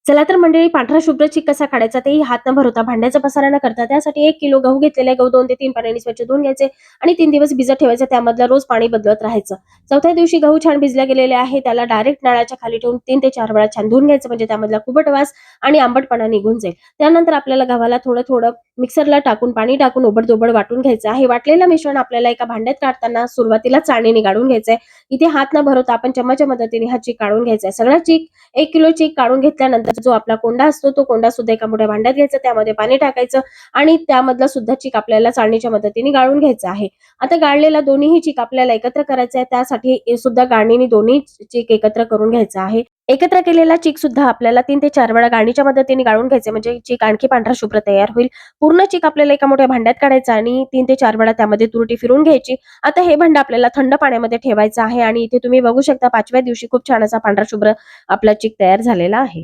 चला तर मंडळी, पांढरा शुभ्र चीक कसा काढायचा तेही हात न भरवता, भांड्याचा पसारा न करता. त्यासाठी 1 किलो गहू घेतलेले. गहू 2 ते 3 पाण्याने स्वच्छ धुवून घ्यायचे आणि 3 दिवस भिजत ठेवायचे. त्यामधलं रोज पाणी बदलत राहायचं. चौथ्या दिवशी गहू छान भिजले गेलेले आहे, त्याला डायरेक्ट नळाच्या खाली ठेवून 3 ते 4 वेळा छान धुवून घ्यायचं, म्हणजे त्यामधला कुबट वास आणि आंबटपणा निघून जाईल. त्यानंतर आपल्याला गव्हाला थोडं-थोडं मिक्सरला टाकून, पाणी टाकून ओबड-धोबड वाटून घ्यायचं आहे. वाटलेलं मिश्रण आपल्याला एका भांड्यात काढताना सुरुवातीला चाळणीने काढून घ्यायचंय. इथे हात न भरवता आपण चमच्याच्या मदतीने हा चीक काढून घ्यायचा आहे. सगळा चीक 1 किलो चीक काढून घेतल्यानंतर जो आपला कोंडा असतो, तो कोंडा सुद्धा एका मोठ्या भांड्यात घ्यायचा. त्यामध्ये पाणी टाकायचं आणि त्यामधला सुद्धा चीक आपल्याला चाळणीच्या मदतीने गाळून घ्यायचा आहे. आता गाळलेला दोन्हीही चीक आपल्याला एकत्र करायचा आहे. त्यासाठी हे सुद्धा गाळणीने दोन्ही चीक एकत्र करून घ्यायचा आहे. एकत्र केलेला चीक सुद्धा आपल्याला 3 ते 4 वेळा गाळणीच्या मदतीने गाळून घ्यायचे, म्हणजे चीक आणखी पांढरा शुभ्र तयार होईल. पूर्ण चीक आपल्याला एका मोठ्या भांड्यात काढायचा आणि 3 ते 4 वेळा त्यामध्ये तुरटी फिरवून घ्यायची. आता हे भांडं आपल्याला थंड पाण्यामध्ये ठेवायचं आहे आणि इथे तुम्ही बघू शकता 5व्या दिवशी खूप छान असा पांढरा शुभ्र आपला चीक तयार झालेला आहे.